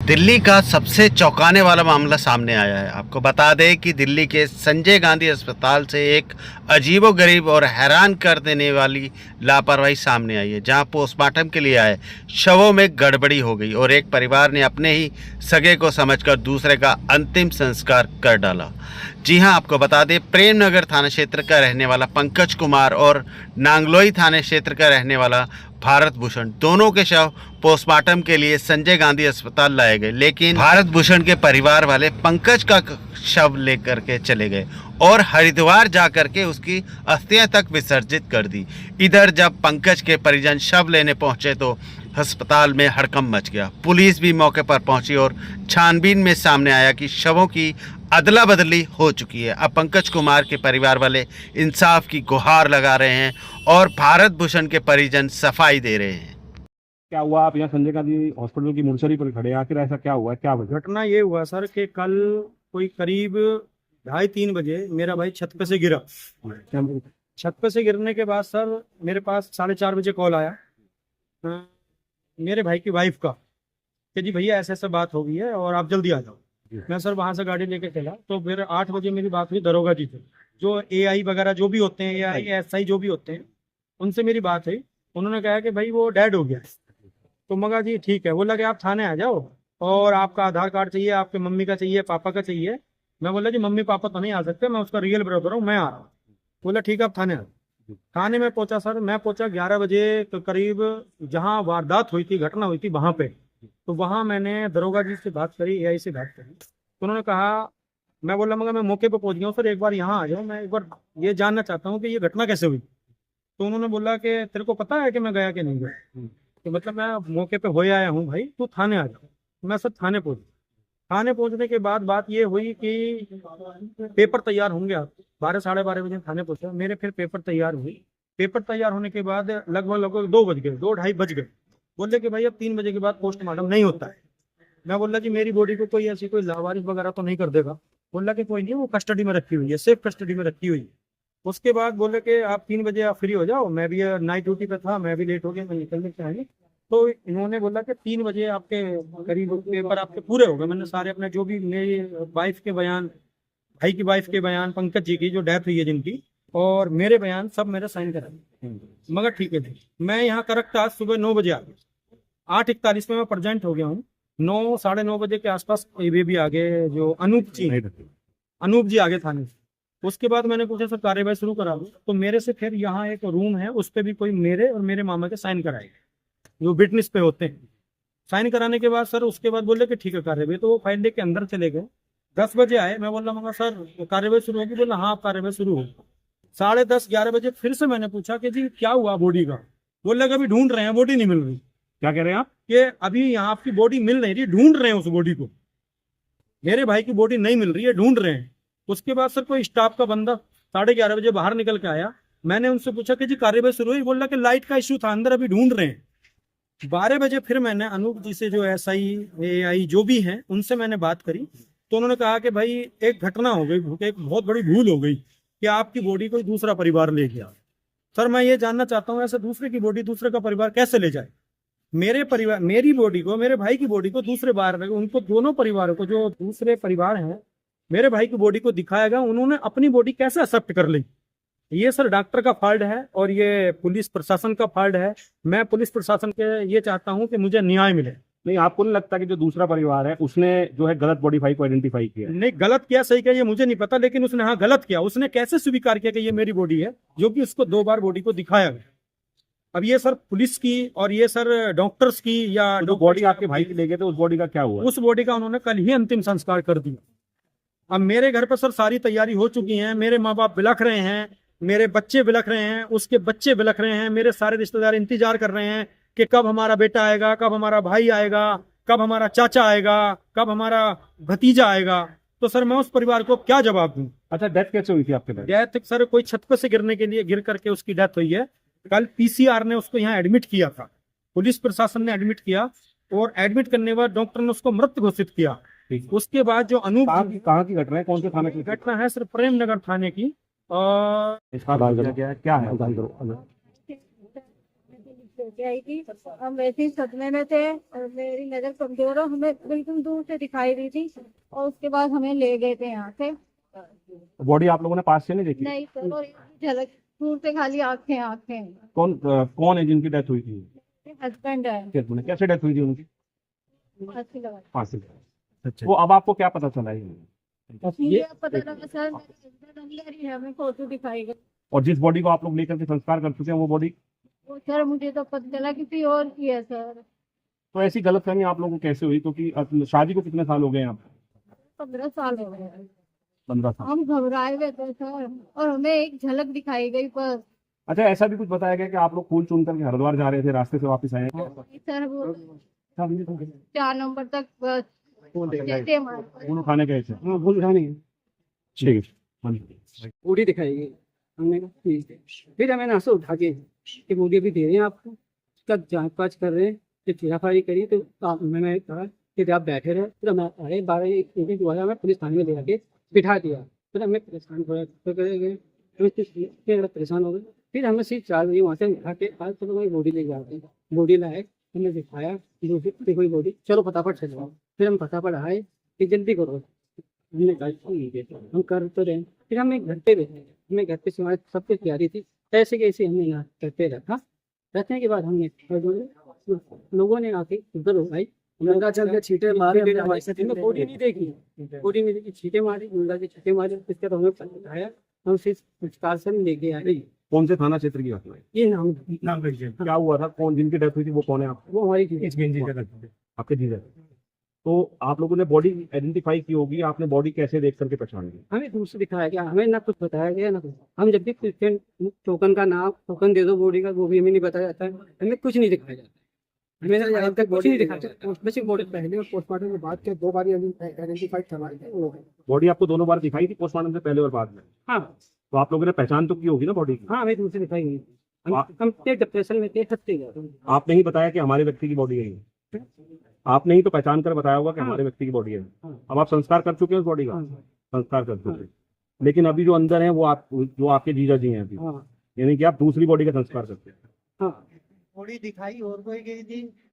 दिल्ली का सबसे चौंकाने वाला मामला सामने आया है। आपको बता दें कि दिल्ली के संजय गांधी अस्पताल से एक अजीबोगरीब और हैरान कर देने वाली लापरवाही सामने आई है, जहां पोस्टमार्टम के लिए आए शवों में गड़बड़ी हो गई और एक परिवार ने अपने ही सगे को समझकर दूसरे का अंतिम संस्कार कर डाला। जी हां, आपको बता दें प्रेम नगर थाना क्षेत्र का रहने वाला पंकज कुमार और नांगलोई थाना क्षेत्र का रहने वाला भारत भूषण, दोनों के शव पोस्टमार्टम के लिए संजय गांधी अस्पताल लाए गए, लेकिन भारत भूषण के परिवार वाले पंकज का शव लेकर के चले गए और हरिद्वार जाकर के उसकी अस्थियां तक विसर्जित कर दी। इधर जब पंकज के परिजन शव लेने पहुंचे तो अस्पताल में हड़कंप मच गया। पुलिस भी मौके पर पहुंची और छानबीन में सामने आया कि शवों की अदला बदली हो चुकी है। अब पंकज कुमार के परिवार वाले इंसाफ की गुहार लगा रहे हैं और भारत भूषण के परिजन सफाई दे रहे हैं। क्या हुआ? आप यहाँ संजय गांधी हॉस्पिटल की मुर्सरी पर खड़े हैं, आखिर ऐसा क्या हुआ है? क्या वजह? घटना ये हुआ सर कि कल कोई करीब 2:30-3 बजे मेरा भाई छत पे से गिरा। छत पे से गिरने के बाद सर मेरे पास 4:30 बजे कॉल आया मेरे भाई की वाइफ का कि जी भैया ऐसे ऐसे बात हो गई है और आप जल्दी आ जाओ। मैं सर वहां से गाड़ी लेके चला तो फिर 8 बजे मेरी बात हुई दरोगा जी से, जो एआई वगैरह जो भी होते हैं या एसआई जो भी होते हैं, उनसे मेरी बात हुई। उन्होंने कहा कि भाई वो डेड हो गया। तो मगा जी ठीक है। बोला कि आप थाने आ जाओ और आपका आधार कार्ड चाहिए, आपके मम्मी का चाहिए, पापा का चाहिए। मैं बोला जी मम्मी पापा तो नहीं आ सकते, मैं उसका रियल ब्रदर हूँ, मैं आ रहा हूँ। बोला ठीक है आप थाने आ। थाने में पहुंचा सर, मैं पहुंचा 11 बजे के करीब, जहाँ वारदात हुई थी, घटना हुई थी वहां पे। तो वहां मैंने दरोगा जी से बात करी, एआई से बात करी। तो उन्होंने कहा, मैं बोला मगर मैं मौके पे पहुंच गया हूँ सर, एक बार यहाँ आ जाओ, मैं एक बार ये जानना चाहता हूँ कि ये घटना कैसे हुई। तो उन्होंने बोला कि तेरे को पता है कि मैं गया कि नहीं गया। तो मतलब मैं मौके पे हो आया हूँ भाई, तू थाने आ जाओ। मैं सर थाने पहुंच। थाने पहुंचने के बाद बात ये हुई कि पेपर तैयार होंगे आप। 12-12:30 बजे थाने पहुंचा, मेरे फिर पेपर तैयार हुई। पेपर तैयार होने के बाद लगभग 2 बज गए, 2-2:30 बज गए। बोले कि भाई अब 3 बजे के बाद पोस्टमार्टम नहीं होता है। मैं बोला जी मेरी बॉडी को कोई ऐसी कोई लावारिस वगैरह तो नहीं कर देगा। बोला कि कोई नहीं, वो कस्टडी में रखी हुई है, सेफ कस्टडी में रखी हुई है। उसके बाद बोले कि आप 3 बजे आप फ्री हो जाओ। मैं भी नाइट ड्यूटी पे था, मैं भी लेट हो गया, मैं निकलने चाहिए। तो इन्होंने बोला कि 3 बजे आपके करीब पेपर आपके पूरे हो गए। मैंने सारे अपने जो भी मेरी वाइफ के बयान, भाई की वाइफ के बयान, पंकज जी की जो डेथ हुई है जिनकी, और मेरे बयान सब मेरे साइन कराए। मगर ठीक है जी, मैं यहाँ करेक्ट आज सुबह 9 बजे आ गया। 8:41 में मैं प्रेजेंट हो गया हूँ। 9-9:30 बजे के आसपास ये भी आ गए, जो अनूप जी आगे थाने से। उसके बाद मैंने पूछा सर कार्यवाही शुरू करा दूं। तो मेरे से फिर यहाँ एक रूम है, उस पर भी कोई मेरे और मेरे मामा के साइन कराए, जो विटनेस पे होते हैं। साइन कराने के बाद सर उसके बाद बोले कि ठीक है कार्यवाही। तो वो फाइल लेके अंदर चले गए। 10 बजे आए। मैं बोला मगर सर कार्यवाही शुरू होगी। बोला हाँ कार्यवाही शुरू होगी। 10:30-11 बजे फिर से मैंने पूछा कि जी क्या हुआ बॉडी का। बोले अभी ढूंढ रहे हैं, बॉडी नहीं मिल रही। क्या कह रहे हैं आप? कि अभी यहाँ आपकी बॉडी मिल नहीं रही, ढूंढ रहे हैं उस बॉडी को। मेरे भाई की बॉडी नहीं मिल रही है, ढूंढ रहे हैं। उसके बाद सर कोई स्टाफ का बंदा 11:30 बजे बाहर निकल के आया। मैंने उनसे पूछा कि जी कार्यवाही शुरू हुई। बोला कि लाइट का इश्यू था अंदर, अभी ढूंढ रहे हैं। 12 बजे फिर मैंने अनूप जी से, जो एसआई एआई जो भी हैं, उनसे मैंने बात करी। तो उन्होंने कहा कि भाई एक घटना हो गई, एक बहुत बड़ी भूल हो गई कि आपकी बॉडी कोई दूसरा परिवार ले गया। सर मैं ये जानना चाहता हूँ, ऐसे दूसरे की बॉडी दूसरे का परिवार कैसे ले जाए? मेरे परिवार, मेरी बॉडी को, मेरे भाई की बॉडी को दूसरे बार, उनको दोनों परिवारों को, जो दूसरे परिवार हैं, मेरे भाई की बॉडी को दिखाया गया, उन्होंने अपनी बॉडी कैसे एक्सेप्ट कर ली? ये सर डॉक्टर का फॉल्ट है और ये पुलिस प्रशासन का फॉल्ट है। मैं पुलिस प्रशासन के ये चाहता हूं कि मुझे न्याय मिले। नहीं, आपको नहीं लगता कि जो दूसरा परिवार है उसने जो है गलत बॉडी फाइल को आइडेंटिफाई किया? नहीं, गलत किया सही किया ये मुझे नहीं पता, लेकिन उसने हाँ गलत किया। उसने कैसे स्वीकार किया कि ये मेरी बॉडी है, जो कि उसको 2 बार बॉडी को दिखाया गया। अब ये सर पुलिस की और ये सर डॉक्टर्स की, या जो बॉडी आपके भाई की ले गए थे उस बॉडी का क्या हुआ? उस बॉडी का उन्होंने कल ही अंतिम संस्कार कर दिया। अब मेरे घर पर सर सारी तैयारी हो चुकी है। मेरे माँ बाप बिलख रहे हैं, मेरे बच्चे बिलख रहे हैं, उसके बच्चे बिलख रहे हैं, मेरे सारे रिश्तेदार इंतजार कर रहे हैं कि कब हमारा बेटा आएगा, कब हमारा भाई आएगा, कब हमारा चाचा आएगा, कब हमारा भतीजा आएगा। तो सर मैं उस परिवार को क्या जवाब दूं? अच्छा, डेथ कैसे हुई थी आपके भाई? डेथ सर कोई छत पर से गिरने के लिए गिर करके उसकी डेथ हुई है। कल पीसीआर ने उसको यहाँ एडमिट किया था, पुलिस प्रशासन ने एडमिट किया, और एडमिट करने के बाद डॉक्टर ने उसको मृत घोषित किया। उसके बाद जो अनूप, कहाँ की घटना है, कौन से थाने की घटना है सर प्रेम नगर थाने की। क्या है? लेके आई थी। हम वैसे ही सदमे में थे और मेरी नजर कमजोर है, हमें बिल्कुल दूर से दिखाई दी थी और उसके बाद हमें ले गए थे यहाँ से। बॉडी आप लोगों ने पास से नहीं देखी? नहीं सर, और झलक दूर से खाली आंखें आंखें। कौन है जिनकी डेथ हुई थी? हस्बैंड है। कैसे डेथ हुई थी उनकी? फांसी लगा। फांसी से। तो अब आपको क्या पता चला है? मुझे अब पता लगा सर, मेरे हस्बैंड अंदर ही है, हमें फोटो दिखाई गई। और जिस बॉडी को आप लोग लेकर के संस्कार कर चुके हैं वो बॉडी? वो सर मुझे तो पता चला किसी और की है सर। तो ऐसी गलतफहमी आप लोगों को कैसे हुई? क्योंकि शादी को कितने साल हो गए हैं आप? 15 साल हो गए। 15 साल। हम घबराए हुए थे सर और हमें एक झलक दिखाई गई बस। अच्छा, ऐसा भी कुछ बताया गया कि आप लोग फूल चुन करके हरिद्वार जा रहे थे, रास्ते से वापस आए? सर वो 4 नंबर तक बस जैसे हमारे फूल उठाने गए थे? हाँ, भूल उठाने की ठीक है। हाँ जी। बूढ़ी दिखाई गई। हमने कहा ठीक है। फिर हमें नाश्ता उठा के कि बूढ़ी भी दे रहे हैं आपको, उसका जाँच पाँच कर रहे हैं। जब चीराफारी करी तो मैंने कहा कि आप बैठे रहे। फिर हम आए 12 जो है हमें पुलिस थाने में ले जाके बिठा दिया। फिर हमें परेशान हो गए, परेशान हो गए। फिर हमें सिर्फ 4 बजे वहाँ से उठा के आज तो वही बॉडी ले जाते हैं। बॉडी लाए, हमने दिखाया कोई बॉडी, चलो फटाफट से जाओ। फिर हम फटाफट आए कि जल्दी करो। हमने कहा ठीक है, हम कर तो रहे। फिर हमें घर पे बैठे, हमें घर पे हमारे सब कुछ तैयारी थी। ऐसे कैसे हमने यहाँ करते रखा। रखने के बाद हमने लोगों ने आके उधर उठाई, मुर्गा चल के छींटे मारे। हमने बॉडी नहीं देखी, बॉडी नहीं देखी, छींटे मारे, मुर्गा के छींटे मारे। इसके बाद हमें उठाया, हम सिर्फ पुरस्कार से लेके आए। कौन से थाना क्षेत्र की घटना है? ये नाम क्या हुआ था? कौन जिनकी डेथ हुई थी वो कौन है? आप? वो हमारी आपके जीजा। तो आप लोगों ने बॉडी आइडेंटिफाई की होगी, आपने बॉडी कैसे देख करके पहचान ली? हमें दूर से दिखाया गया, हमें ना कुछ बताया गया ना कुछ। हम जब भी क्रिश्चियन टोकन का नाम, टोकन दे दो बॉडी का, वो भी हमें नहीं बताया जाता है। हमें कुछ नहीं दिखाया जाता है, हमें आज तक कुछ नहीं दिखाया जाता। बस बॉडी पहले और पोस्टमार्टम के बाद के 2 बार आइडेंटिफाई करवाई थी। बॉडी आपको दोनों बार दिखाई थी, पोस्टमार्टम से पहले और बाद में? हाँ तो आप लोगों ने पहचान तो की होगी ना बॉडी की? हाँ, हमें दूर से दिखाई गई। हम डिप्रेशन में थे, हंसते गए। आपने ही बताया कि हमारे व्यक्ति की बॉडी है ये? आपने ही तो पहचान कर बताया होगा कि हाँ। हमारे व्यक्ति की बॉडी है। हाँ। अब आप संस्कार कर चुके हैं उस बॉडी का? हाँ। संस्कार कर चुके हैं। लेकिन अभी जो अंदर है वो जो आपके जीजा जी हैं अभी, हाँ यानी कि आप दूसरी बॉडी का संस्कार करते हैं? हाँ। बॉडी दिखाई और कोई गई थी,